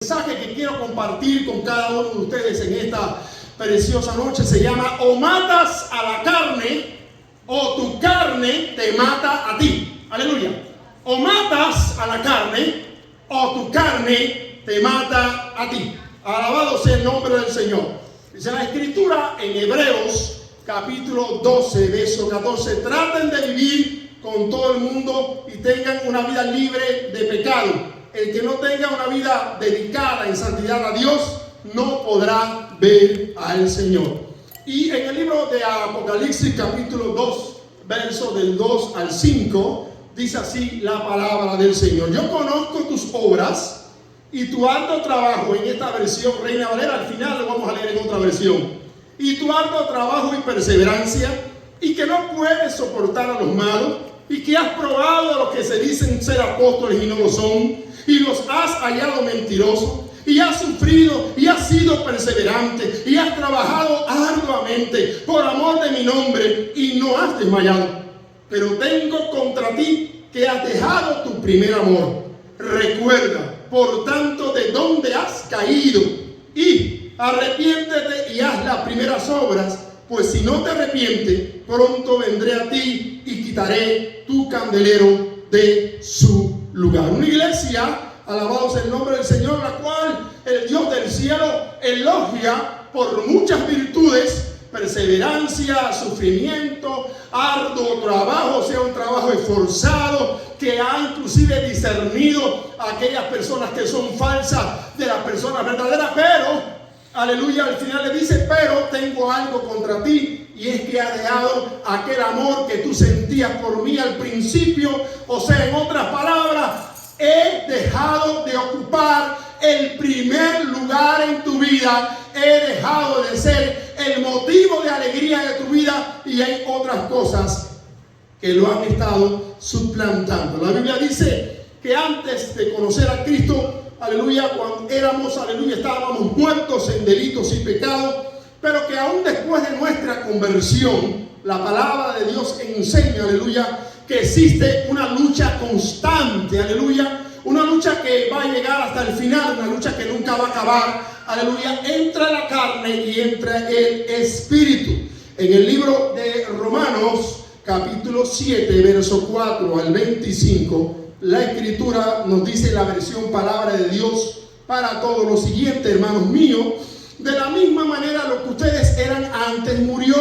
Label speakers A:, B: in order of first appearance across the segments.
A: El mensaje que quiero compartir con cada uno de ustedes en esta preciosa noche se llama: o matas a la carne o tu carne te mata a ti. Aleluya. O matas a la carne o tu carne te mata a ti. Alabado sea el nombre del Señor. Dice la Escritura en Hebreos capítulo 12 verso 14: traten de vivir con todo el mundo y tengan una vida libre de pecado. El que no tenga una vida dedicada en santidad a Dios no podrá ver al Señor. Y en el libro de Apocalipsis capítulo 2 verso del 2 al 5 dice así la palabra del Señor: yo conozco tus obras y tu arduo trabajo. En esta versión Reina Valera, al final lo vamos a leer en otra versión. Y tu arduo trabajo y perseverancia, y que no puedes soportar a los malos, y que has probado a los que se dicen ser apóstoles y no lo son, y los has hallado mentirosos, y has sufrido y has sido perseverante, y has trabajado arduamente por amor de mi nombre, y no has desmayado. Pero tengo contra ti que has dejado tu primer amor. Recuerda, por tanto, de dónde has caído, y arrepiéntete y haz las primeras obras, pues si no te arrepientes, pronto vendré a ti y quitaré tu candelero de su lugar. Una iglesia, alabado sea el nombre del Señor, la cual el Dios del cielo elogia por muchas virtudes: perseverancia, sufrimiento, arduo trabajo, sea un trabajo esforzado, que ha inclusive discernido a aquellas personas que son falsas de las personas verdaderas. Pero aleluya, al final le dice: pero tengo algo contra ti, y es que has dejado aquel amor que tú sentías por mí al principio. O sea, en otras palabras, he dejado de ocupar el primer lugar en tu vida. He dejado de ser el motivo de alegría de tu vida, y hay otras cosas que lo han estado suplantando. La Biblia dice que antes de conocer a Cristo, aleluya, cuando éramos, aleluya, estábamos muertos en delitos y pecados, pero que aún después de nuestra conversión, la palabra de Dios enseña, aleluya, que existe una lucha constante, aleluya, una lucha que va a llegar hasta el final, una lucha que nunca va a acabar, aleluya, entre la carne y entre el espíritu. En el libro de Romanos, capítulo 7, verso 4 al 25, la Escritura nos dice, la versión palabra de Dios para todos, lo siguiente: hermanos míos, de la misma manera lo que ustedes eran antes murió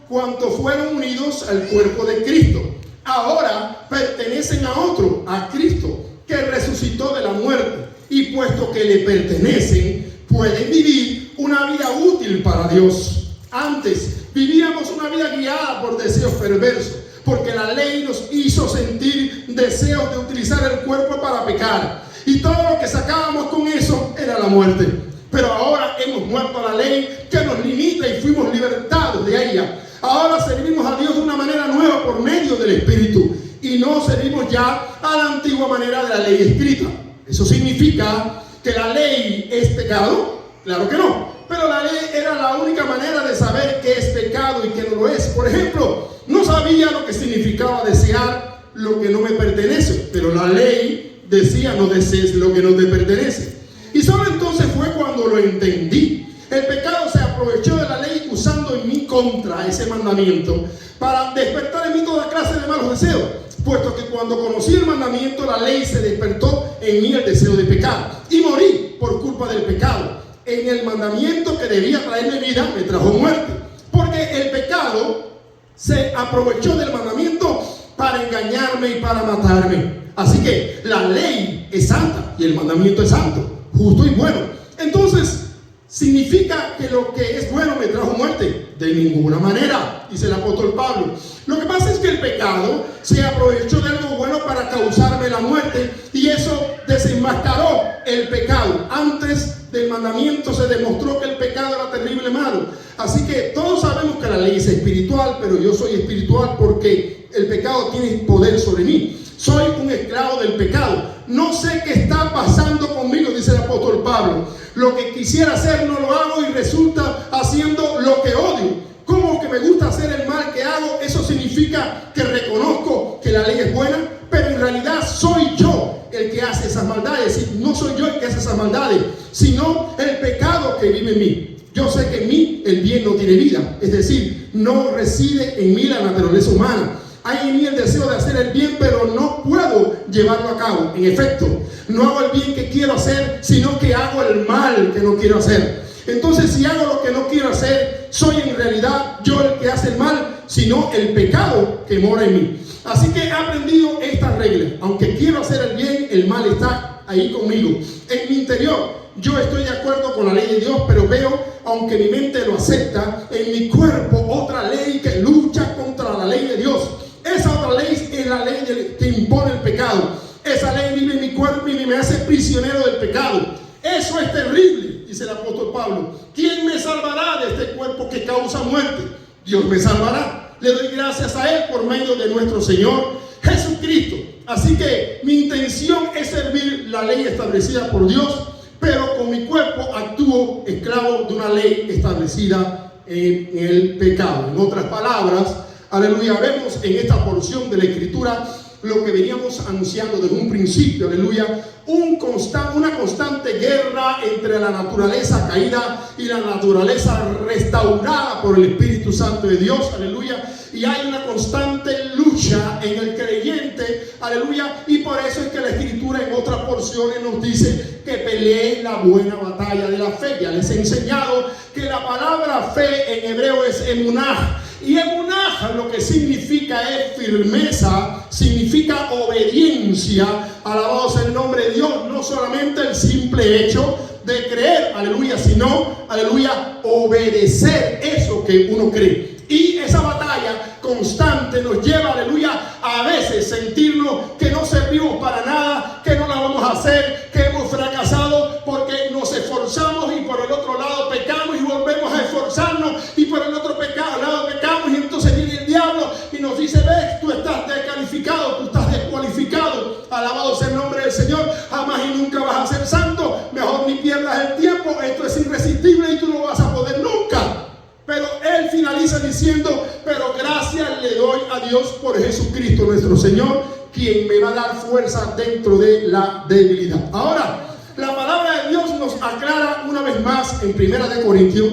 A: cuanto fueron unidos al cuerpo de Cristo. Ahora pertenecen a otro, a Cristo, que resucitó de la muerte, y puesto que le pertenecen, pueden vivir una vida útil para Dios. Antes vivíamos una vida guiada por deseos perversos, porque la ley nos hizo sentir deseos de utilizar el cuerpo para pecar, y todo lo que sacábamos con eso era la muerte. Pero ahora hemos muerto a la ley que nos limita y fuimos libertados de ella. Ahora servimos a Dios de una manera nueva por medio del Espíritu, y no servimos ya a la antigua manera de la ley escrita. ¿Eso significa que la ley es pecado? Claro que no. Pero la ley era la única manera de saber qué es pecado y qué no lo es. Por ejemplo, no sabía lo que significaba desear lo que no me pertenece, pero la ley decía: no desees lo que no te pertenece. Y solo entonces fue cuando lo entendí. El pecado se aprovechó de la ley usando en mi contra ese mandamiento para despertar en mí toda clase de malos deseos, puesto que cuando conocí el mandamiento, la ley se despertó en mí el deseo de pecar, y morí por culpa del pecado. En el mandamiento que debía traerme vida, me trajo muerte, porque el pecado se aprovechó del mandamiento para engañarme y para matarme. Así que la ley es santa y el mandamiento es santo, justo y bueno. Entonces, ¿significa que lo que es bueno me trajo muerte? De ninguna manera, dice el apóstol Pablo. Lo que pasa es que el pecado se aprovechó de algo bueno para causarme la muerte, y eso desenmascaró el pecado. Antes del mandamiento se demostró que el pecado era terrible malo. Así que todos sabemos que la ley es espiritual, pero yo soy espiritual porque el pecado tiene poder sobre mí. Soy un esclavo del pecado. No sé qué está pasando conmigo, dice el apóstol Pablo. Lo que quisiera hacer no lo hago, y resulta haciendo lo que odio. ¿Cómo que me gusta hacer el mal que hago? Eso significa que reconozco que la ley es buena, pero en realidad soy yo el que hace esas maldades. Y no soy yo el que hace esas maldades, sino el pecado que vive en mí. Yo sé que en mí el bien no tiene vida, es decir, no reside en mí la naturaleza humana. Hay en mí el deseo de hacer el bien, pero no puedo llevarlo a cabo. En efecto, no hago el bien que quiero hacer, sino que hago el mal que no quiero hacer. Entonces, si hago lo que no quiero hacer, soy en realidad yo el que hace el mal, sino el pecado que mora en mí. Así que he aprendido esta regla. Aunque quiero hacer el bien, el mal está ahí conmigo. En mi interior, yo estoy de acuerdo con la ley de Dios, pero veo, aunque mi mente lo acepta, en mi cuerpo otra ley que lucha contra la ley de Dios. Esa otra ley es la ley que impone el pecado. Esa ley vive en mi cuerpo y me hace prisionero del pecado. Eso es terrible, dice el apóstol Pablo. ¿Quién me salvará de este cuerpo que causa muerte? Dios me salvará. Le doy gracias a Él por medio de nuestro Señor Jesucristo. Así que mi intención es servir la ley establecida por Dios, pero con mi cuerpo actúo esclavo de una ley establecida en el pecado. En otras palabras, aleluya, vemos en esta porción de la Escritura lo que veníamos anunciando desde un principio, aleluya, una constante guerra entre la naturaleza caída y la naturaleza restaurada por el Espíritu Santo de Dios, aleluya, y hay una constante lucha en el creyente, aleluya, y por eso es que la Escritura en otras porciones nos dice que peleen la buena batalla de la fe. Ya les he enseñado que la palabra fe en hebreo es emunah, y emunah lo que significa es firmeza, significa obediencia. Alabado sea el nombre de Dios. No solamente el simple hecho de creer, aleluya, sino, aleluya, obedecer eso que uno cree. Y esa batalla constante nos lleva, aleluya, a veces sentirnos que no servimos para nada, que no la vamos a hacer, que hemos fracasado porque nos esforzamos y por el otro lado pecamos y volvemos a esforzarnos y por el otro lado pecamos, y entonces viene el diablo y nos dice: ves, tú estás descalificado, tú estás descualificado. Alabado sea el nombre del Señor. Jamás y nunca vas a ser santo, mejor ni pierdas el tiempo, esto es irresistible y tú no vas a poder nunca. Pero Él finaliza diciendo: pero gracias le doy a Dios por Jesucristo nuestro Señor, quien me va a dar fuerza dentro de la debilidad. Ahora, la palabra de Dios nos aclara una vez más en 1 Corintios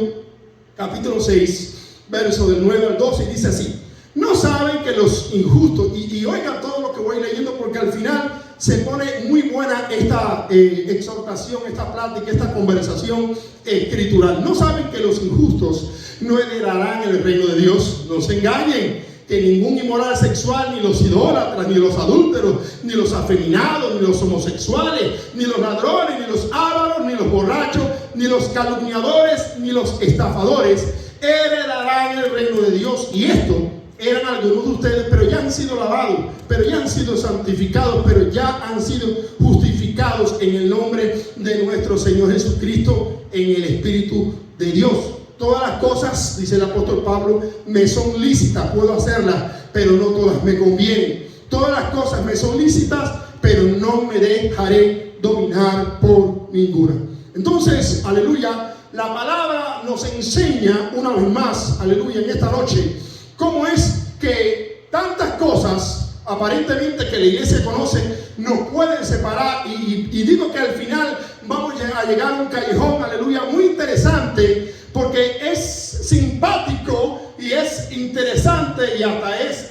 A: capítulo 6, verso del 9 al 12, y dice así: no saben que los injustos, y oigan todo lo que voy leyendo, porque al final se pone muy buena esta exhortación, esta plática, esta conversación escritural. No saben que los injustos no heredarán el reino de Dios. No se engañen, que ningún inmoral sexual, ni los idólatras, ni los adúlteros, ni los afeminados, ni los homosexuales, ni los ladrones, ni los ávaros, ni los borrachos, ni los calumniadores, ni los estafadores heredarán el reino de Dios. Y esto eran algunos de ustedes, pero ya han sido lavados, pero ya han sido santificados, pero ya han sido justificados en el nombre de nuestro Señor Jesucristo, en el Espíritu de Dios. Todas las cosas, dice el apóstol Pablo, me son lícitas, puedo hacerlas, pero no todas me convienen. Todas las cosas me son lícitas, pero no me dejaré dominar por ninguna. Entonces, aleluya, la palabra nos enseña una vez más, aleluya, en esta noche, cómo es que tantas cosas aparentemente que la iglesia conoce nos pueden separar, y digo que al final vamos a llegar a un callejón, aleluya, muy interesante, porque es simpático y es interesante y hasta es,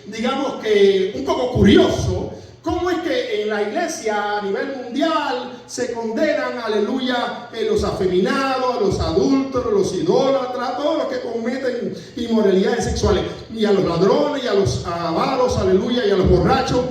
A: digamos que un poco curioso, cómo es que en la iglesia a nivel mundial se condenan, aleluya, los afeminados, a los adúlteros, los idólatras, a todos los que cometen inmoralidades sexuales, y a los ladrones, y a los avaros, aleluya, y a los borrachos,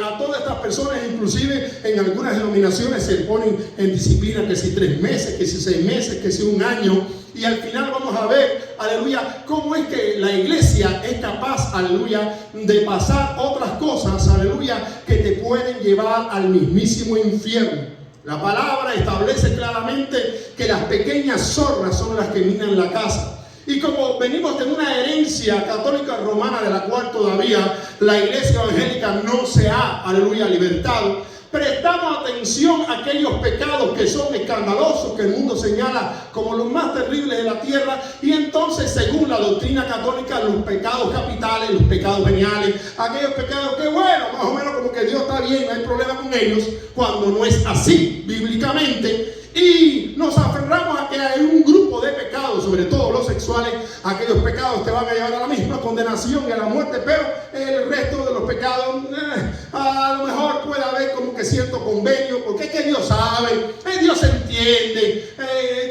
A: a todas estas personas. Inclusive en algunas denominaciones se ponen en disciplina, que si 3 meses, que si 6 meses, que si 1 año. Y al final vamos a ver, aleluya, cómo es que la iglesia es capaz, aleluya, de pasar otras cosas, aleluya, que te pueden llevar al mismísimo infierno. La palabra establece claramente que las pequeñas zorras son las que minan la casa. Y como venimos de una herencia católica romana, de la cual todavía la iglesia evangélica no se ha, aleluya, libertado, prestamos atención a aquellos pecados que son escandalosos, que el mundo señala como los más terribles de la tierra, y entonces, según la doctrina católica, los pecados capitales, los pecados veniales, aquellos pecados que, bueno, más o menos como que Dios está bien, no hay problema con ellos, cuando no es así bíblicamente. Y nos aferramos a que hay un grupo de pecados, sobre todo los sexuales. Aquellos pecados te van a llevar a la misma condenación y a la muerte, pero el resto de los pecados a lo mejor puede haber como que cierto convenio, porque es que Dios sabe, Dios entiende,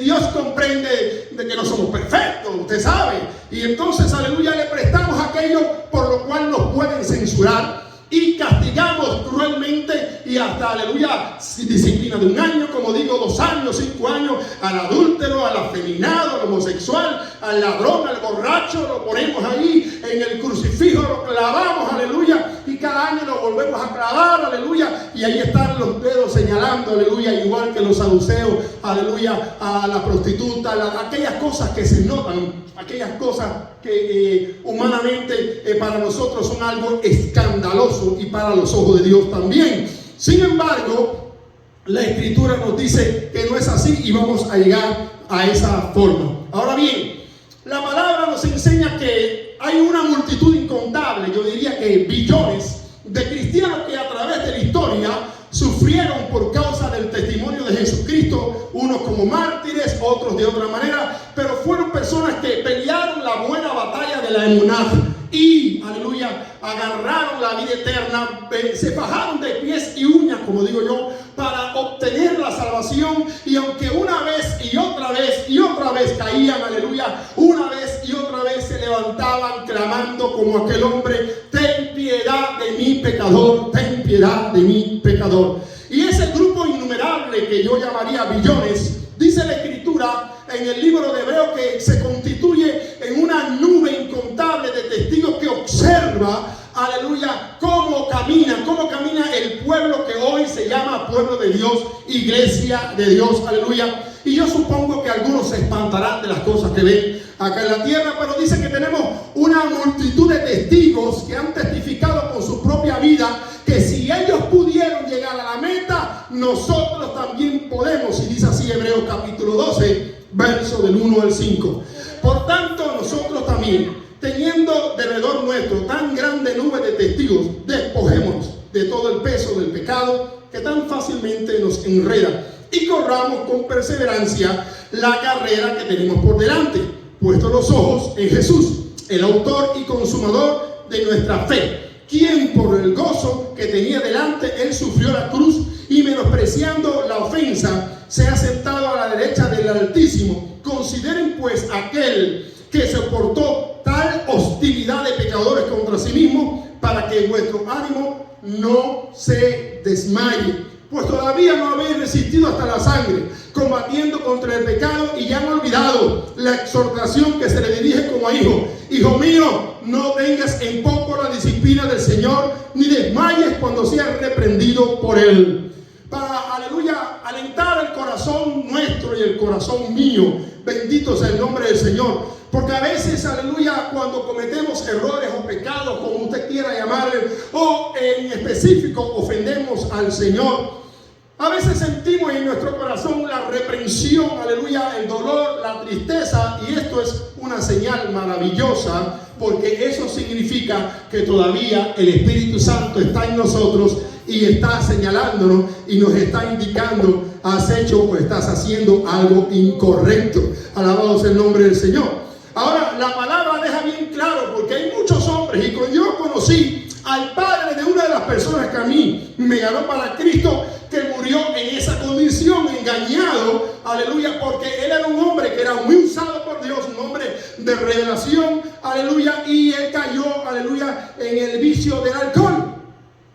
A: Dios comprende de que no somos perfectos, usted sabe. Y entonces, aleluya, le prestamos aquello por lo cual nos pueden censurar y castigamos cruelmente, y hasta, aleluya, disciplina de 1 año, como digo, 2 años, 5 años, al adúltero, al afeminado, al homosexual, al ladrón, al borracho, lo ponemos ahí en el crucifijo, lo clavamos, aleluya, y cada año lo volvemos a clavar, aleluya, y ahí están los dedos señalando, aleluya, igual que los saduceos, aleluya, a la prostituta, aquellas cosas que se notan, aquellas cosas que humanamente para nosotros son algo escandaloso y para los ojos de Dios también. Sin embargo, la Escritura nos dice que no es así y vamos a llegar a esa forma. Ahora bien, la palabra nos enseña que hay una multitud incontable, yo diría que billones de cristianos que a través de la historia sufrieron por causa del testimonio de Jesucristo, unos como mártires, otros de otra manera, pero fueron personas que pelearon la buena batalla de la emuná y, aleluya, agarraron la vida eterna, se fajaron de pies y uñas, como digo yo, para obtener la salvación. Y aunque una vez y otra vez y otra vez caían, aleluya, una vez y otra vez se levantaban clamando como aquel hombre: ten piedad de mi pecador, ten piedad de mi pecador. Y ese grupo innumerable que yo llamaría billones, dice la Escritura en el libro de Hebreo que se constituye en una nube incontable de testigos que observa, aleluya, cómo camina el pueblo que hoy se llama pueblo de Dios, iglesia de Dios, aleluya. Y yo supongo que algunos se espantarán de las cosas que ven acá en la tierra, pero dice que tenemos una multitud de testigos que han testificado con su propia vida que si ellos pudieron llegar a la meta, nosotros también podemos. Y dice así Hebreos capítulo 12, verso del 1 al 5. Por tanto, nosotros también, teniendo derredor nuestro tan grande nube de testigos, despojémonos de todo el peso del pecado que tan fácilmente nos enreda, y corramos con perseverancia la carrera que tenemos por delante, puestos los ojos en Jesús, el autor y consumador de nuestra fe, quien por el gozo que tenía delante, él sufrió la cruz y menospreciando la ofensa, se ha sentado a la derecha del Altísimo. Consideren pues aquel que soportó tal hostilidad de pecadores contra sí mismo, para que vuestro ánimo no se desmaye. Pues todavía no habéis resistido hasta la sangre, combatiendo contra el pecado, y ya han olvidado la exhortación que se le dirige como a hijo. Hijo mío, no tengas en poco la disciplina del Señor, ni desmayes cuando seas reprendido por Él. Para, aleluya, alentar el corazón nuestro y el corazón mío, bendito sea el nombre del Señor. Porque a veces, aleluya, cuando cometemos errores o pecados, como usted quiera llamarle, o en específico ofendemos al Señor, a veces sentimos en nuestro corazón la reprensión, aleluya, el dolor, la tristeza, y esto es una señal maravillosa, porque eso significa que todavía el Espíritu Santo está en nosotros y está señalándonos y nos está indicando: has hecho o estás haciendo algo incorrecto. Alabado sea el nombre del Señor. Ahora, la palabra deja bien claro, porque hay muchos hombres, y yo conocí al padre de una de las personas que a mí me ganó para Cristo, que murió en esa condición, engañado, aleluya, porque él era un hombre que era muy usado por Dios, un hombre de revelación, aleluya, y él cayó, aleluya, en el vicio del alcohol.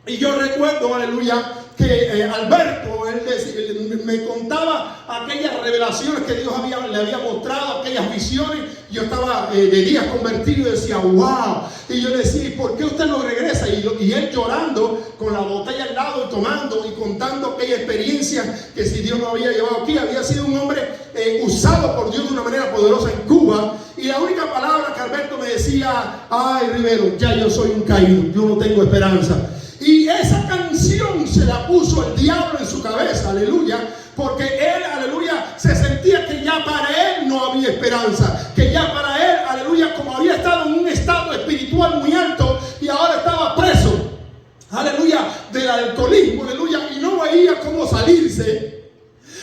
A: Y yo recuerdo, aleluya, que Alberto, él me contaba aquellas revelaciones que Dios le había mostrado, aquellas visiones. Yo estaba de días convertido y decía: wow. Y yo le decía: ¿y por qué usted no regresa? Y él llorando con la botella al lado y tomando y contando aquella experiencia que si Dios lo había llevado aquí. Había sido un hombre usado por Dios de una manera poderosa en Cuba. Y la única palabra que Alberto me decía: ay, Rivero, ya yo soy un caído, yo no tengo esperanza. Y esa canción se la puso el diablo en su cabeza, aleluya, porque él, aleluya, se sentía que ya para él no había esperanza, que ya para él, aleluya, como había estado en un estado espiritual muy alto y ahora estaba preso, aleluya, del alcoholismo, aleluya, y no veía cómo salirse.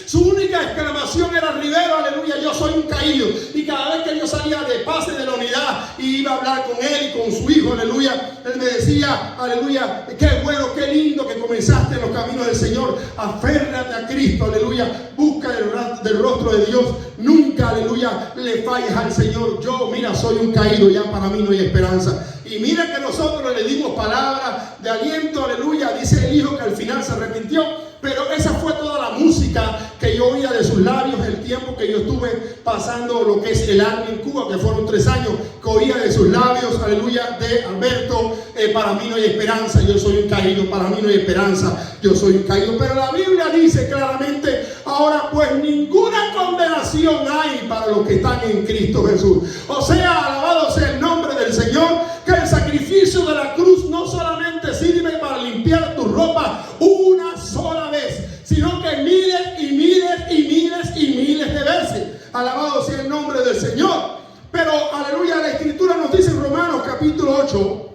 A: Su única exclamación era: Rivero, aleluya, yo soy un caído. Y cada vez que yo salía de pase de la unidad y iba a hablar con él y con su hijo, aleluya, él me decía: aleluya, qué bueno, qué lindo que comenzaste en los caminos del Señor. Aférrate a Cristo, aleluya, busca del rostro de Dios. Nunca, aleluya, le falles al Señor. Yo, mira, soy un caído, ya para mí no hay esperanza. Y mira que nosotros le dimos palabras de aliento, aleluya. Dice el hijo que al final se arrepintió. Pero esa fue toda la música que yo oía de sus labios el tiempo que yo estuve pasando lo que es el Army en Cuba, que fueron 3 años, que oía de sus labios, aleluya, de Alberto: para mí no hay esperanza, yo soy un caído, para mí no hay esperanza, yo soy un caído. Pero la Biblia dice claramente: ahora pues ninguna condenación hay para los que están en Cristo Jesús. O sea, alabado sea el nombre del Señor, que el sacrificio de la cruz no solamente sirve para limpiar tu ropa una sola vez, sino que miles y miles y miles y miles de veces. Alabado sea el nombre del Señor. Pero, aleluya, la Escritura nos dice en Romanos capítulo 8,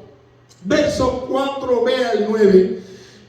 A: versos 4b al 9: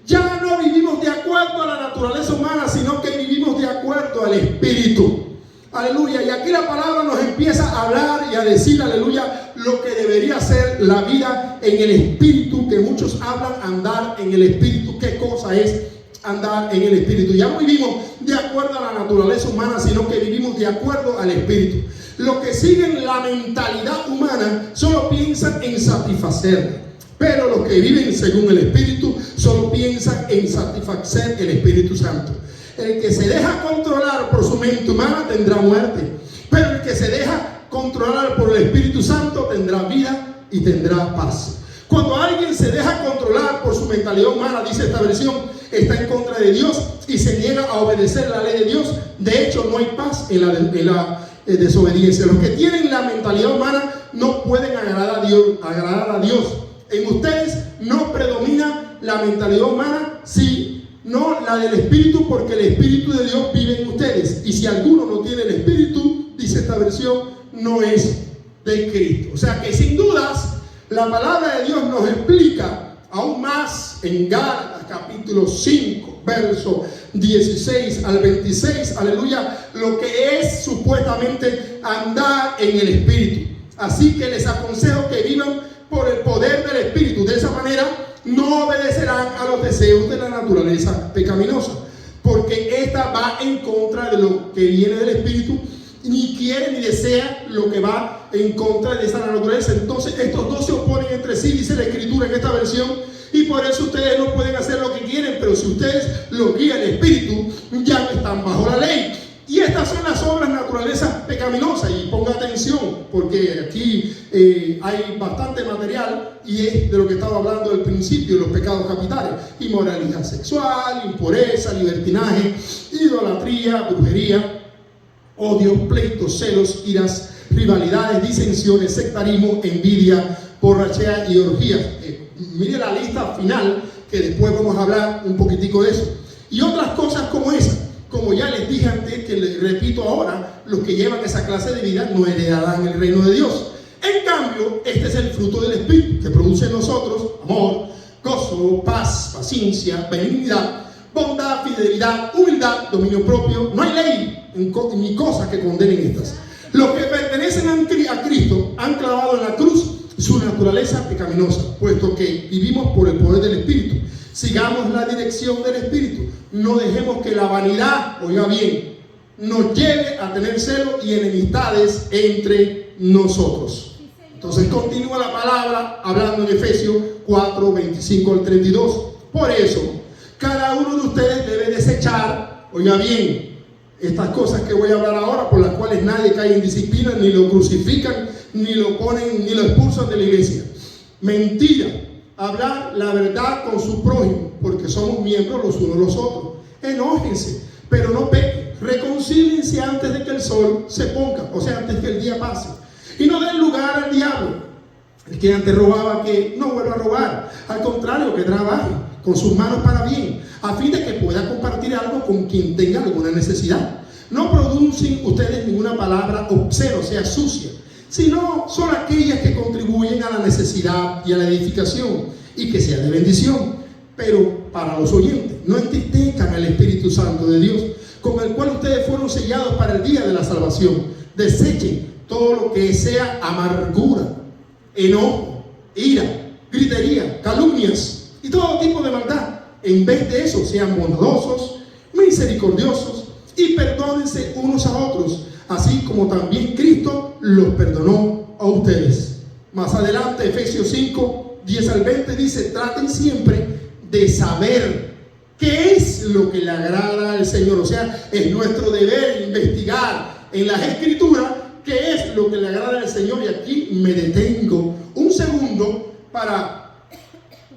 A: ya no vivimos de acuerdo a la naturaleza humana, sino que vivimos de acuerdo al Espíritu. Aleluya. Y aquí la palabra nos empieza a hablar y a decir, aleluya, lo que debería ser la vida en el Espíritu, que muchos hablan andar en el Espíritu. ¿Qué cosa es andar en el Espíritu? Ya no vivimos de acuerdo a la naturaleza humana, sino que vivimos de acuerdo al Espíritu. Los que siguen la mentalidad humana solo piensan en satisfacer, pero los que viven según el Espíritu solo piensan en satisfacer el Espíritu Santo. El que se deja controlar por su mente humana tendrá muerte, pero el que se deja controlar por el Espíritu Santo tendrá vida y tendrá paz. Cuando alguien se deja controlar por su mentalidad humana, dice esta versión, está en contra de Dios y se niega a obedecer la ley de Dios. De hecho, no hay paz en la desobediencia. Los que tienen la mentalidad humana no pueden agradar a Dios. En ustedes no predomina la mentalidad humana, no la del Espíritu, porque el Espíritu de Dios vive en ustedes. Y si alguno no tiene el Espíritu, dice esta versión, no es de Cristo. O sea que sin dudas la palabra de Dios nos explica aún más en Gálatas capítulo 5, verso 16 al 26, aleluya, lo que es supuestamente andar en el Espíritu. Así que les aconsejo que vivan por el poder del Espíritu. De esa manera no obedecerán a los deseos de la naturaleza pecaminosa, porque esta va en contra de lo que viene del Espíritu, ni quiere ni desea lo que va en contra de esa naturaleza. Entonces estos dos se oponen entre sí, dice la Escritura en esta versión, y por eso ustedes no pueden hacer lo que quieren. Pero si ustedes lo guía el Espíritu, ya no están bajo la ley. Y estas son las obras naturaleza pecaminosas. Y ponga atención, porque aquí hay bastante material, y es de lo que estaba hablando al principio, de los pecados capitales: inmoralidad sexual, impureza, libertinaje, idolatría, brujería, odio, pleitos, celos, iras, rivalidades, disensiones, sectarismo, envidia, borrachera y orgías. Mire la lista final, que después vamos a hablar un poquitico de eso. Y otras cosas como esas. Como ya les dije antes, que les repito ahora, los que llevan esa clase de vida no heredarán el reino de Dios. En cambio, este es el fruto del Espíritu, que produce en nosotros amor, gozo, paz, paciencia, benignidad, bondad, fidelidad, humildad, dominio propio. No hay ley ni cosa que condenen estas. Los que pertenecen a Cristo han clavado en la cruz su naturaleza pecaminosa, puesto que vivimos por el poder del Espíritu. Sigamos la dirección del Espíritu. No dejemos que la vanidad, oiga bien, nos lleve a tener celos y enemistades entre nosotros. Entonces continúa la palabra hablando en Efesios 4, 25 al 32. Por eso, cada uno de ustedes debe desechar, oiga bien, estas cosas que voy a hablar ahora, por las cuales nadie cae en disciplina, ni lo crucifican, ni lo ponen, ni lo expulsan de la iglesia. Mentira. Hablar la verdad con su prójimo, porque somos miembros los unos de los otros. Enójense, pero no pequen. Reconcíliense antes de que el sol se ponga, o sea, antes que el día pase. Y no den lugar al diablo. El que antes robaba, que no vuelva a robar. Al contrario, que trabaje con sus manos para bien, a fin de que pueda compartir algo con quien tenga alguna necesidad. No producen ustedes ninguna palabra obscena, o sea, sucia, sino son aquellas que contribuyen a la necesidad y a la edificación, y que sea de bendición. Pero para los oyentes, no entristezcan al Espíritu Santo de Dios, con el cual ustedes fueron sellados para el día de la salvación. Desechen todo lo que sea amargura, enojo, ira, gritería, calumnias y todo tipo de maldad. En vez de eso, sean bondadosos, misericordiosos y perdónense unos a otros, así como también Cristo los perdonó a ustedes. Más adelante, Efesios 5, 10 al 20 dice: traten siempre de saber qué es lo que le agrada al Señor. O sea, es nuestro deber investigar en las Escrituras qué es lo que le agrada al Señor. Y aquí me detengo un segundo para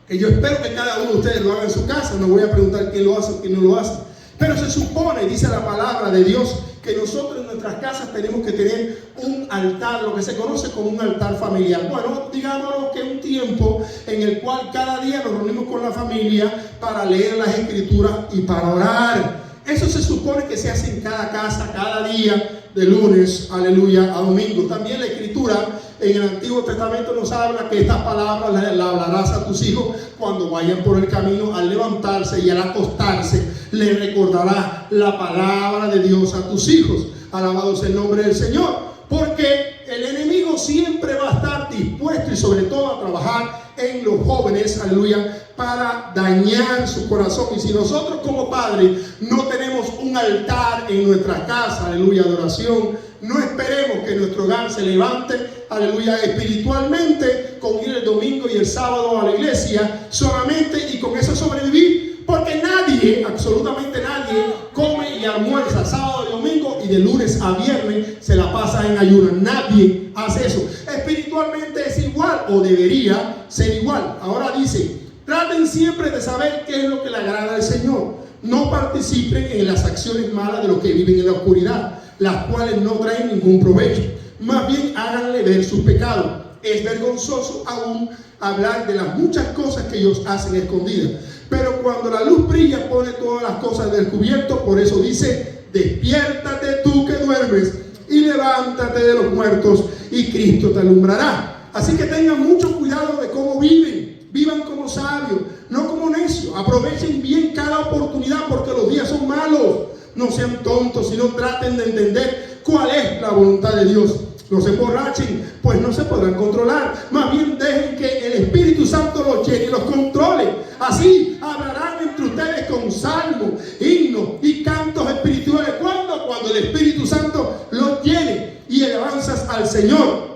A: que yo espero que cada uno de ustedes lo haga en su casa. No voy a preguntar quién lo hace o quién no lo hace. Pero se supone, dice la palabra de Dios, que nosotros en nuestras casas tenemos que tener un altar, lo que se conoce como un altar familiar. Bueno, digámoslo que un tiempo en el cual cada día nos reunimos con la familia para leer las Escrituras y para orar. Eso se supone que se hace en cada casa, cada día, de lunes, aleluya, a domingo. También la Escritura en el Antiguo Testamento nos habla que estas palabras las hablarás a tus hijos cuando vayan por el camino, al levantarse y al acostarse. Le recordarás la palabra de Dios a tus hijos. Alabado sea el nombre del Señor. Porque el enemigo siempre va a estar dispuesto y sobre todo a trabajar en los jóvenes, aleluya, para dañar su corazón. Y si nosotros como padres no tenemos un altar en nuestra casa, aleluya, de oración, no esperemos que nuestro hogar se levante, aleluya, espiritualmente, con ir el domingo y el sábado a la iglesia solamente y con eso sobrevivir. Porque nadie, absolutamente nadie, come y almuerza sábado y domingo y de lunes a viernes se la pasa en ayuno. Nadie hace eso. Espiritualmente es igual, o debería ser igual. Ahora dice: traten siempre de saber qué es lo que le agrada al Señor. No participen en las acciones malas de los que viven en la oscuridad, las cuales no traen ningún provecho. Más bien háganle ver sus pecados. Es vergonzoso aún hablar de las muchas cosas que ellos hacen escondidas. Pero cuando la luz brilla, pone todas las cosas del descubierto. Por eso dice: despiértate tú que duermes y levántate de los muertos y Cristo te alumbrará. Así que tengan mucho cuidado de cómo viven. Vivan como sabios, no como necios. Aprovechen bien cada oportunidad porque los días son malos. No sean tontos, sino traten de entender cuál es la voluntad de Dios. No se emborrachen, pues no se podrán controlar. Más bien dejen que el Espíritu Santo los llene y los controle. Así hablarán entre ustedes con salmos, himnos y cantos espirituales. ¿Cuándo? Cuando el Espíritu Santo los llene y alabanzas al Señor.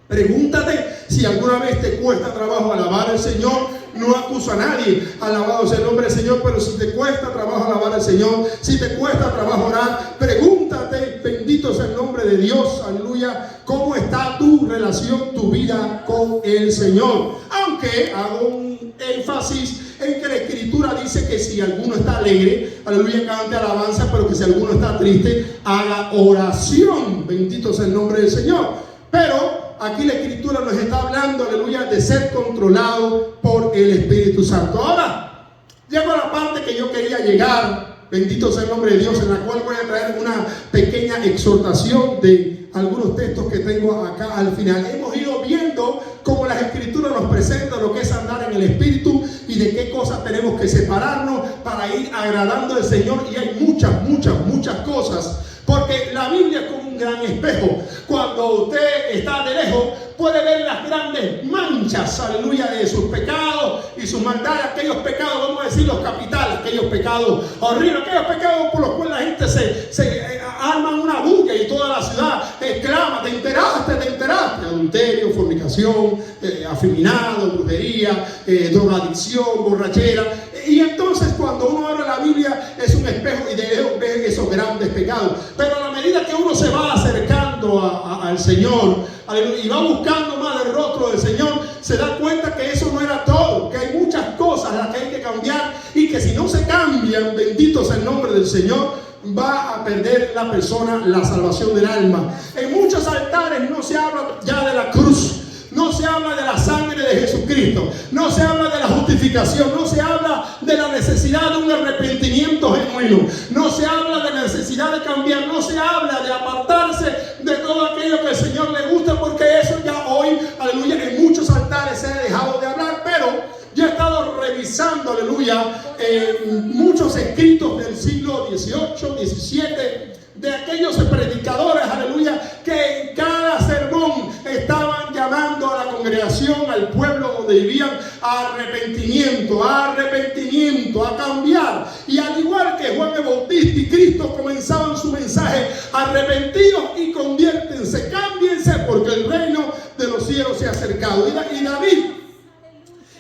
A: Pregúntate si alguna vez te cuesta trabajo alabar al Señor. No acuso a nadie, alabado sea el nombre del Señor, pero si te cuesta trabajo alabar al Señor, si te cuesta trabajo orar, pregúntate, bendito sea el nombre de Dios, aleluya, cómo está tu relación, tu vida con el Señor. Aunque hago un énfasis en que la Escritura dice que si alguno está alegre, aleluya, cante alabanza, pero que si alguno está triste, haga oración, bendito sea el nombre del Señor. Pero aquí la Escritura nos está hablando, aleluya, de ser controlado por el Espíritu Santo. Ahora, llego a la parte que yo quería llegar, bendito sea el nombre de Dios, en la cual voy a traer una pequeña exhortación de algunos textos que tengo acá al final. Hemos ido viendo cómo las Escrituras nos presentan lo que es andar en el Espíritu y de qué cosas tenemos que separarnos para ir agradando al Señor. Y hay muchas cosas. Porque la Biblia es como un gran espejo. Cuando usted está de lejos, puede ver las grandes manchas, aleluya, de sus pecados y sus maldades. Aquellos pecados, vamos a decir los capitales, aquellos pecados horribles, aquellos pecados por los cuales la gente se arma una bulla y toda la ciudad clama: te enteraste. Adulterio, fornicación, afeminado, brujería, drogadicción, borrachera. Y entonces cuando uno abre la Biblia es un espejo y de lejos ve esos grandes pecados. Pero a la medida que uno se va acercando al Señor, aleluya, y va buscando más el rostro del Señor, se da cuenta que eso no era todo, que hay muchas cosas las que hay que cambiar y que si no se cambian, bendito sea el nombre del Señor, va a perder la persona la salvación del alma. En muchos altares no se habla ya de la cruz, no se se habla de la sangre de Jesucristo, no se habla de la justificación, no se habla de la necesidad de un arrepentimiento genuino, no se habla de la necesidad de cambiar, no se habla de apartarse de todo aquello que al Señor le gusta, porque eso ya hoy, aleluya, en muchos altares se ha dejado de hablar. Pero yo he estado revisando, aleluya, muchos escritos del siglo XVIII, XVII, de aquellos predicadores, aleluya, que en cada sermón estaban llamando a la congregación, al pueblo donde vivían, a arrepentimiento, a cambiar. Y al igual que Juan el Bautista y Cristo comenzaban su mensaje: arrepentidos y conviértense, cámbiense, porque el reino de los cielos se ha acercado. Y David,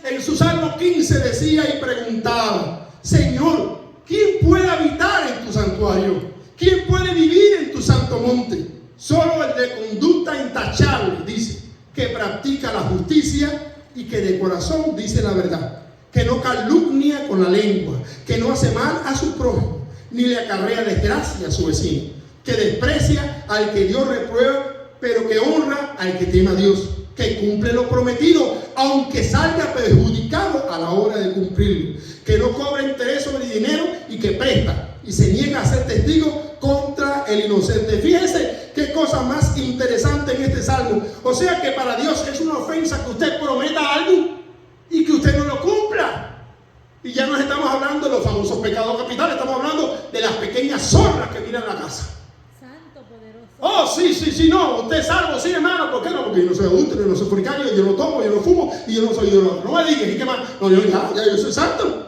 A: en su Salmo 15, decía y preguntaba: Señor, ¿quién puede habitar en tu santuario? ¿Quién puede vivir en tu santo monte? Solo el de conducta intachable, dice, que practica la justicia y que de corazón dice la verdad, que no calumnia con la lengua, que no hace mal a su prójimo, ni le acarrea desgracia a su vecino, que desprecia al que Dios reprueba, pero que honra al que teme a Dios, que cumple lo prometido, aunque salga perjudicado a la hora de cumplirlo, que no cobra interés sobre dinero y que presta y se niega a ser testigo contra el inocente. Fíjense qué cosa más interesante en este salmo. O sea que para Dios es una ofensa que usted prometa algo y que usted no lo cumpla. Y ya no estamos hablando de los famosos pecados capitales, estamos hablando de las pequeñas zorras que miran la casa.
B: Santo, poderoso.
A: Oh, sí, no, usted es salvo, sí, hermano. ¿Por qué no? Porque yo no soy adúltero, yo no soy fornicario, yo no tomo, yo no fumo y yo no soy idólatra. No me digas, ¿y qué más? No, yo soy santo.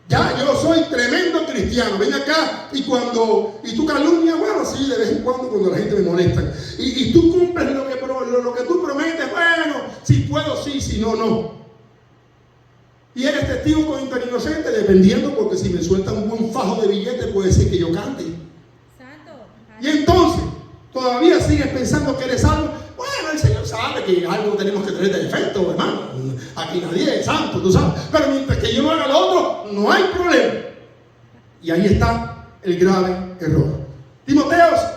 A: Ya, yo soy tremendo cristiano. Ven acá y tú calumnias, bueno, sí, de vez en cuando la gente me molesta. Y tú cumples lo que tú prometes, bueno, si puedo, sí, si no, no. Y eres testigo contra el inocente, dependiendo, porque si me sueltan un buen fajo de billetes, puede ser que yo cante.
B: Santo.
A: Y entonces, todavía sigues pensando que eres salvo. Bueno, el Señor sabe que algo tenemos que tener de defecto, hermano. Aquí nadie es santo, tú sabes. Pero mientras que yo no haga lo otro, no hay problema. Y ahí está el grave error. 1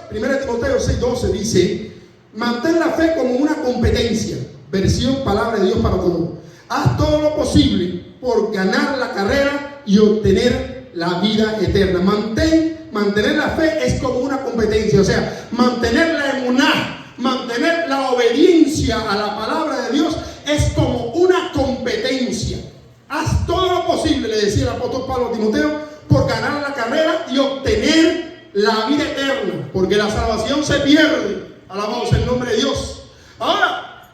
A: Timoteo 6:12 dice: mantén la fe como una competencia. Versión palabra de Dios para todos. Haz todo lo posible por ganar la carrera y obtener la vida eterna. Mantener la fe es como una competencia. O sea, mantener la emuná, mantener la obediencia a la palabra de Dios es como una competencia. Haz todo lo posible, le decía el apóstol Pablo a Timoteo, por ganar la carrera y obtener la vida eterna, porque la salvación se pierde. Alabamos el nombre de Dios. Ahora,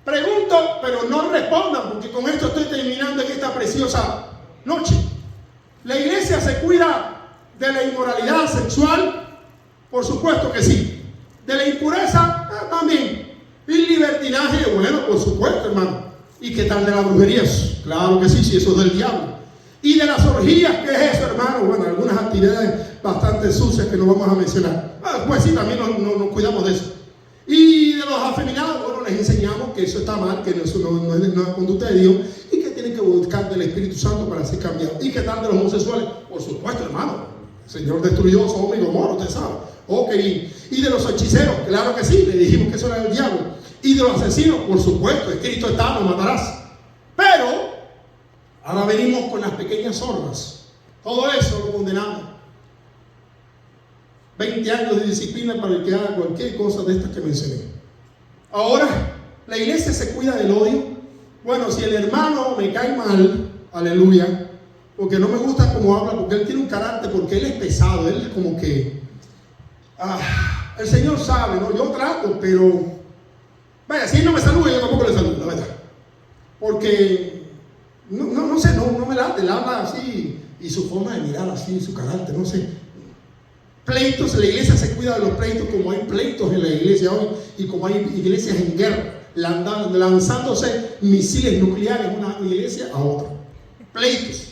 A: pregunto, pero no respondan, porque con esto estoy terminando en esta preciosa noche. ¿La iglesia se cuida de la inmoralidad sexual? Por supuesto que sí. ¿De la impureza? También. ¿Y libertinaje? Bueno, por supuesto, hermano. ¿Y qué tal de la brujería? Claro que sí, eso es del diablo. ¿Y de las orgías? ¿Qué es eso, hermano? Bueno, algunas actividades bastante sucias que no vamos a mencionar. Pues sí, también nos cuidamos de eso. Y de los afeminados, bueno, les enseñamos que eso está mal, que eso no es una conducta de Dios y que tienen que buscar del Espíritu Santo para ser cambiados. ¿Y qué tal de los homosexuales? Por supuesto, hermano. El Señor destruyó Sodoma y Gomorra, usted sabe. Ok. ¿Y de los hechiceros? Claro que sí, le dijimos que eso era el diablo. ¿Y de los asesinos? Por supuesto, escrito está, no matarás. Pero ahora venimos con las pequeñas zorras. Todo eso lo condenamos. 20 años de disciplina para el que haga cualquier cosa de estas que mencioné. Ahora, la iglesia se cuida del odio. Bueno, si el hermano me cae mal, aleluya, porque no me gusta cómo habla, porque él tiene un carácter, porque él es pesado, él es como que el Señor sabe, ¿no? Yo trato, pero vaya, si él no me saluda, yo tampoco le saludo, la verdad. Porque no sé, no me late, él habla así, y su forma de mirar así, su carácter, no sé. Pleitos, la iglesia se cuida de los pleitos, como hay pleitos en la iglesia hoy y como hay iglesias en guerra, lanzándose misiles nucleares una iglesia a otra. Pleitos.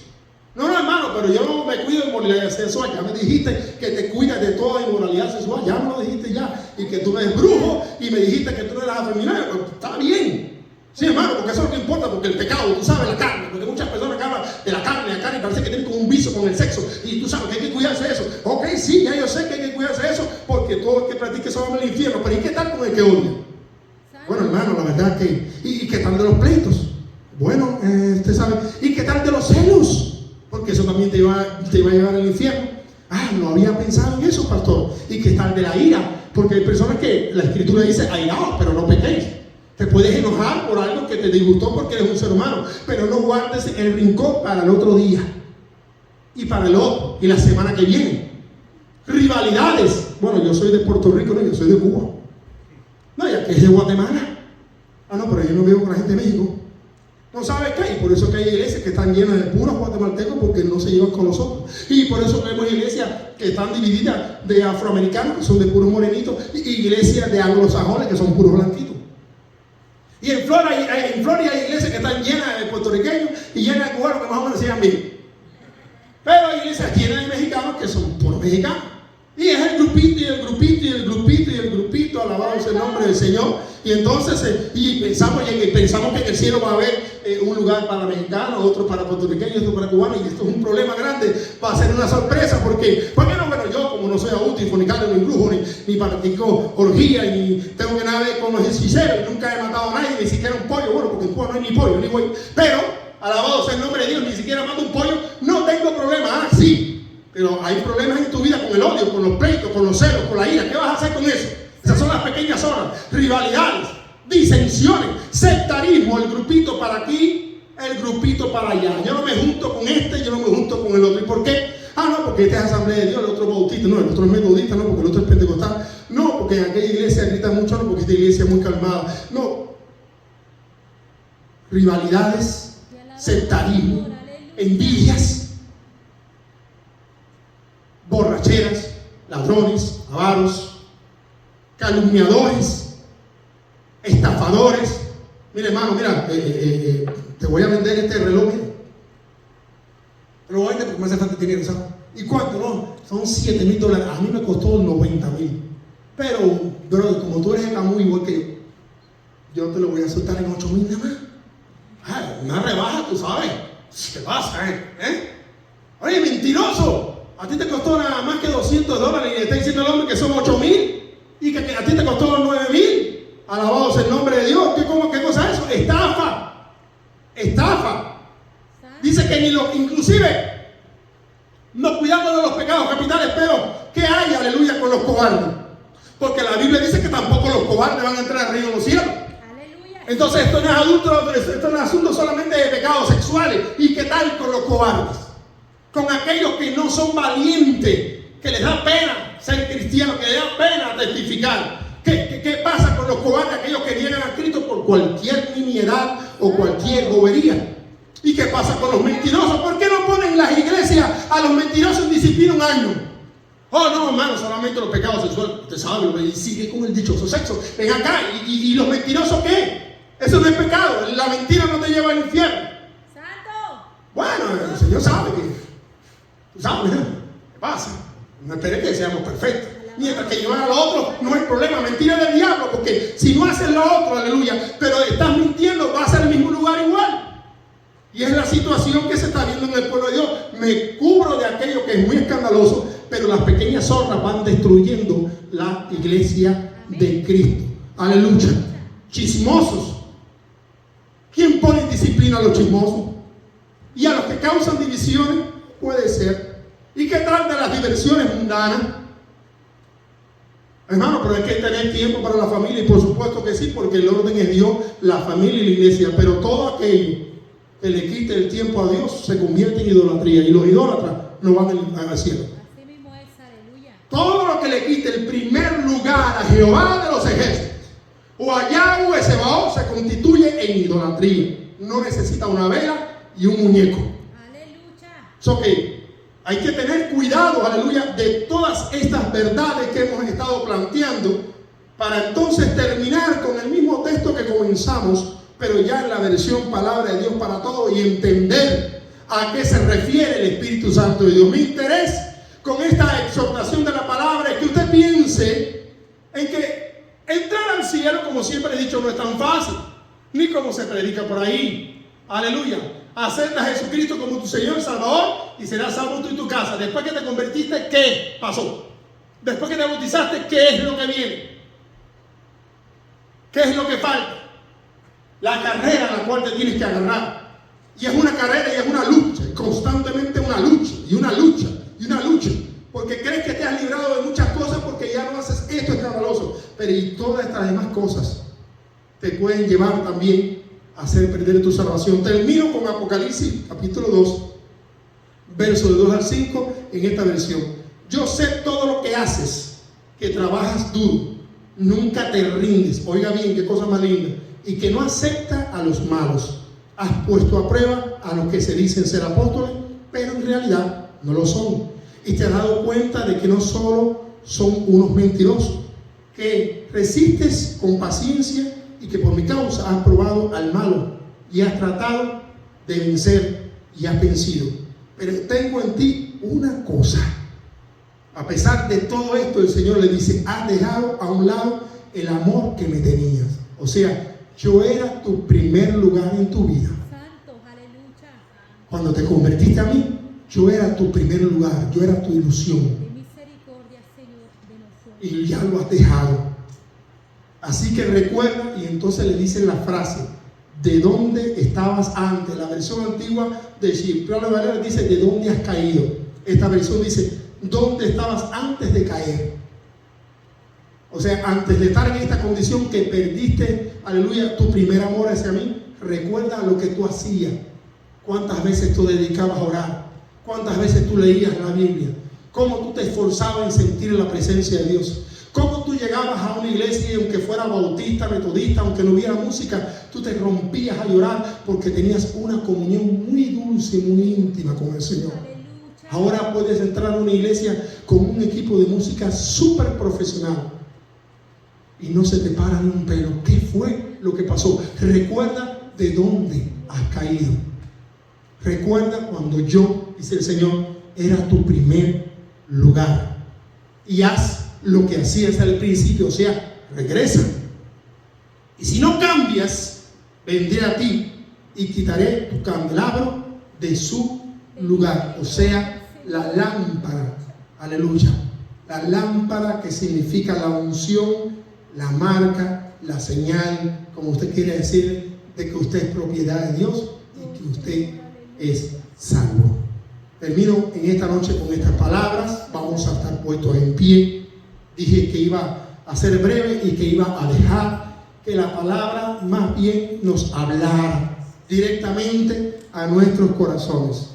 A: No, hermano, pero yo no me cuido de inmoralidad sexual. Ya me dijiste que te cuidas de toda inmoralidad sexual, ya me lo dijiste ya, y que tú no eres brujo, y me dijiste que tú no eres afeminado. Pues, está bien. Sí, hermano, porque eso es lo que importa, porque el pecado, tú sabes, la carne, porque muchas personas que hablan de la carne parece que tienen como un vicio con el sexo, y tú sabes que hay que cuidarse de eso. Ok, sí, ya yo sé que hay que cuidarse de eso, porque todo el que practique eso va al infierno, pero ¿y qué tal con el que odia? Bueno, hermano, la verdad que... ¿Y qué tal de los pleitos? Bueno, usted sabe. ¿Y qué tal de los celos? Porque eso también te iba a llevar al infierno. Ah, no había pensado en eso, pastor. ¿Y qué tal de la ira? Porque hay personas que la escritura dice, airaos, pero no pequéis. Te puedes enojar por algo que te disgustó porque eres un ser humano, pero no guardes el rincón para el otro día. Y para el otro, y la semana que viene. Rivalidades. Bueno, yo soy de Puerto Rico, no, yo soy de Cuba. No, ya que es de Guatemala. Ah, no, pero yo no vivo con la gente de México. ¿No sabes qué? Y por eso que hay iglesias que están llenas de puros guatemaltecos porque no se llevan con nosotros. Y por eso que vemos iglesias que están divididas de afroamericanos, que son de puros morenitos, y iglesias de anglosajones, que son puros blanquitos. Y en Florida hay iglesias que están llenas de puertorriqueños y llenas de cubanos que más o menos se llaman bien. Pero hay iglesias llenas de mexicanos que son puros mexicanos. Y es el grupito, y el grupito, y el grupito, y el grupito, alabado sea el nombre del Señor. Y entonces, pensamos que en el cielo va a haber un lugar para mexicanos, otro para puertorriqueños, otro para cubanos, y esto es un problema grande. Va a ser una sorpresa, porque bueno, yo como no soy adulto, ni fornicario, ni brujo, ni practico orgía, ni tengo que nada ver con los hechiceros, y nunca he matado a nadie, ni siquiera un pollo, bueno, porque en Cuba no hay ni pollo, ni güey. Pero, alabado sea el nombre de Dios, ni siquiera mato un pollo, no tengo problema. Ah, sí. Pero hay problemas en tu vida con el odio, con los pleitos, con los celos, con la ira. ¿Qué vas a hacer con eso? Esas son las pequeñas horas. Rivalidades, disensiones, sectarismo, el grupito para aquí, el grupito para allá. Yo no me junto con este, yo no me junto con el otro. ¿Y por qué? Ah, no, porque este es Asamblea de Dios, el otro es bautista, no, el otro es metodista, no, porque el otro es pentecostal. No, porque en aquella iglesia gritan mucho, no, porque esta iglesia es muy calmada. No. Rivalidades, sectarismo, envidias, borracheras, ladrones, avaros, calumniadores, estafadores. Mira, hermano, mira, te voy a vender este reloj, mira. Te lo voy a vender porque me hace falta dinero, ¿sabes? ¿Y cuánto? No, son $7,000. A mí me costó 90,000. Pero, brother, como tú eres acá muy igual que yo te lo voy a soltar en 8,000 nada más. Ah, una rebaja, tú sabes. ¿Qué pasa, Oye, mentiroso. A ti te costó nada más que $200 y le está diciendo al hombre que son 8,000 y que a ti te costó 9,000. Alabado sea el nombre de Dios. ¿Qué cosa es eso? Estafa. Dice que inclusive, no cuidando de los pecados capitales, pero ¿qué hay, aleluya, con los cobardes? Porque la Biblia dice que tampoco los cobardes van a entrar al reino de los cielos. Aleluya. Entonces esto no es adulto, esto no es asunto solamente de pecados sexuales. ¿Y qué tal con los cobardes? Con aquellos que no son valientes, que les da pena ser cristianos, que les da pena testificar. ¿Qué pasa con los cobardes, aquellos que niegan a Cristo por cualquier nimiedad o cualquier bobería? ¿Y qué pasa con los mentirosos? ¿Por qué no ponen en las iglesias a los mentirosos en disciplina un año? Oh, no, hermano, solamente los pecados sexuales. Usted sabe, y sigue con el dichoso sexo. Ven acá, ¿y los mentirosos qué? Eso no es pecado. La mentira no te lleva al infierno. ¡Santo! Bueno, el Señor sabe que... ¿Sabes? ¿Qué pasa? No esperes que seamos perfectos. Mientras que llevan a lo otro, no hay problema. Mentira del diablo, porque si no haces lo otro, aleluya, pero estás mintiendo, vas al mismo lugar igual. Y es la situación que se está viendo en el pueblo de Dios. Me cubro de aquello que es muy escandaloso, pero las pequeñas zorras van destruyendo la iglesia de Cristo. Aleluya. Chismosos. ¿Quién pone en disciplina a los chismosos? Y a los que causan divisiones. Puede ser. ¿Y qué tal de las diversiones mundanas? Hermano, pero hay que tener tiempo para la familia, y por supuesto que sí, porque el orden es Dios, la familia y la iglesia. Pero todo aquello que le quite el tiempo a Dios se convierte en idolatría, y los idólatras no van al cielo.
B: Así mismo es, aleluya.
A: Todo lo que le quite el primer lugar a Jehová de los ejércitos o a Yahweh Sebaot se constituye en idolatría. No necesita una vela y un muñeco. So que hay que tener cuidado, aleluya, de todas estas verdades que hemos estado planteando, para entonces terminar con el mismo texto que comenzamos, pero ya en la versión palabra de Dios para todos, y entender a qué se refiere el Espíritu Santo de Dios. Mi interés con esta exhortación de la palabra es que usted piense en que entrar al cielo, como siempre he dicho, no es tan fácil, ni como se predica por ahí. Aleluya. Acepta a Jesucristo como tu Señor y Salvador y serás salvo tú y tu casa. Después que te convertiste, ¿qué pasó? Después que te bautizaste, ¿qué es lo que viene? ¿Qué es lo que falta? la carrera a la cual te tienes que agarrar. Y es una carrera y es una lucha, y constantemente una lucha, y una lucha, y una lucha. Porque crees que te has librado de muchas cosas porque ya no haces esto escandaloso. Pero y todas estas demás cosas te pueden llevar también a hacer perder tu salvación. Termino con Apocalipsis capítulo 2, versos de 2 al 5 en esta versión. Yo sé todo lo que haces, que trabajas duro, nunca te rindes. Oiga bien, qué cosa más linda. Y que no aceptas a los malos. Has puesto a prueba a los que se dicen ser apóstoles, pero en realidad no lo son. Y te has dado cuenta de que no solo son unos mentirosos, que resistes con paciencia y que por mi causa has probado al malo y has tratado de vencer y has vencido. Pero tengo en ti una cosa. A pesar de todo esto, el Señor le dice: has dejado a un lado el amor que me tenías. O sea, yo era tu primer lugar en tu vida.
B: Santo, aleluya.
A: Cuando te convertiste a mí, yo era tu primer lugar, yo era tu ilusión.
B: De misericordia, Señor, de nosotros.
A: Y ya lo has dejado. Así que recuerda, y entonces le dicen la frase: ¿de dónde estabas antes? La versión antigua de Chipre Valera dice: ¿de dónde has caído? Esta versión dice: ¿dónde estabas antes de caer? O sea, antes de estar en esta condición que perdiste, aleluya, tu primer amor hacia mí. Recuerda lo que tú hacías. ¿Cuántas veces tú dedicabas a orar? ¿Cuántas veces tú leías la Biblia? ¿Cómo tú te esforzabas en sentir la presencia de Dios? ¿Cómo tú llegabas a una iglesia y aunque fuera bautista, metodista, aunque no hubiera música, tú te rompías a llorar porque tenías una comunión muy dulce, muy íntima con el Señor?
B: Aleluya.
A: Ahora puedes entrar a una iglesia con un equipo de música súper profesional y no se te para ni un pelo. ¿Qué fue lo que pasó? Recuerda de dónde has caído. Recuerda cuando yo, dice el Señor, era tu primer lugar. Y haz lo que hacías al principio, o sea, regresa. Y si no cambias, vendré a ti y quitaré tu candelabro de su lugar. O sea, la lámpara. Aleluya. La lámpara, que significa la unción, la marca, la señal, como usted quiere decir, de que usted es propiedad de Dios y que usted es salvo. Termino en esta noche con estas palabras. Vamos a estar puestos en pie. Dije que iba a ser breve y que iba a dejar que la palabra más bien nos hablara directamente a nuestros corazones.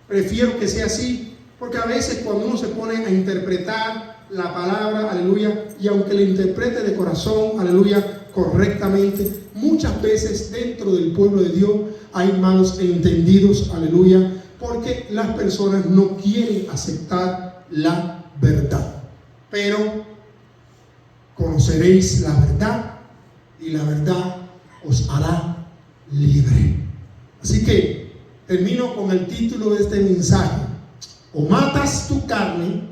A: Prefiero que sea así, porque a veces cuando uno se pone a interpretar la palabra, aleluya, y aunque la interprete de corazón, aleluya, correctamente, muchas veces dentro del pueblo de Dios hay malos entendidos, aleluya, porque las personas no quieren aceptar la verdad. Pero conoceréis la verdad y la verdad os hará libre. Así que termino con el título de este mensaje: o matas tu carne,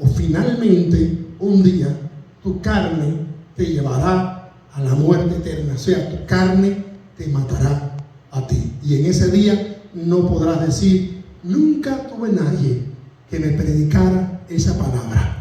A: o finalmente un día tu carne te llevará a la muerte eterna. O sea, tu carne te matará a ti. Y en ese día no podrás decir: nunca tuve nadie que me predicara esa palabra.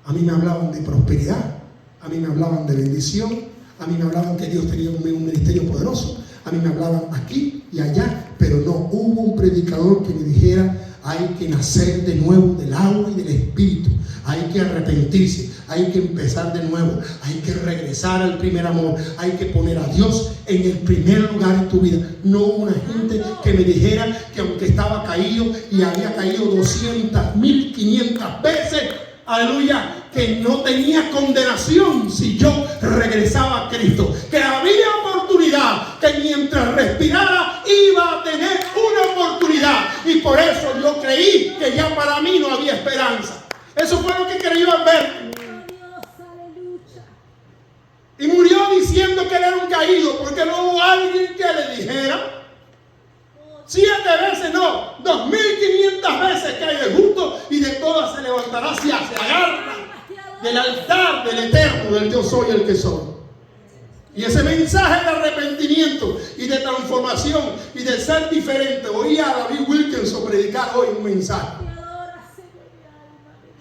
A: A mí me hablaban de prosperidad, a mí me hablaban de bendición, a mí me hablaban que Dios tenía un ministerio poderoso, a mí me hablaban aquí y allá, pero no hubo un predicador que me dijera: hay que nacer de nuevo del agua y del Espíritu, hay que arrepentirse, hay que empezar de nuevo, hay que regresar al primer amor, hay que poner a Dios en el primer lugar en tu vida. No hubo una gente que me dijera que aunque estaba caído y había caído 200, 1500 veces, aleluya, que no tenía condenación si yo regresaba a Cristo, que había oportunidad, que mientras respirara iba a tener una oportunidad. Y por eso yo creí que ya para mí no había esperanza. Eso fue lo que creyó Alberto. Y murió diciendo que él era un caído, porque no hubo alguien que le dijera. 7 veces no, 2500 veces cae de justo y de todas se levantará, se agarra del altar del eterno, del yo soy el que soy. Y ese mensaje de arrepentimiento y de transformación y de ser diferente. Oía a David Wilkinson predicar hoy un mensaje.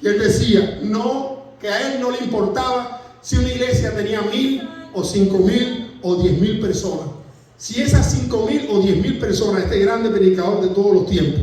A: Y él decía, no, que a él no le importaba si una iglesia tenía 1000 o 5000 o 10.000 personas. si esas 5,000 o 10,000 personas, este grande predicador de todos los tiempos,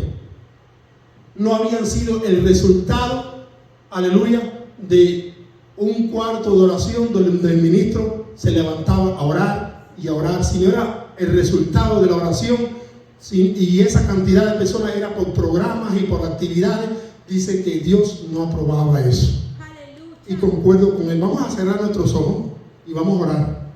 A: no habían sido el resultado, aleluya, de un cuarto de oración donde el ministro se levantaba a orar y a orar, si no era el resultado de la oración, y esa cantidad de personas era por programas y por actividades, dice que Dios no aprobaba eso.
B: Aleluya.
A: Y concuerdo con él. Vamos a cerrar nuestros ojos y vamos a orar.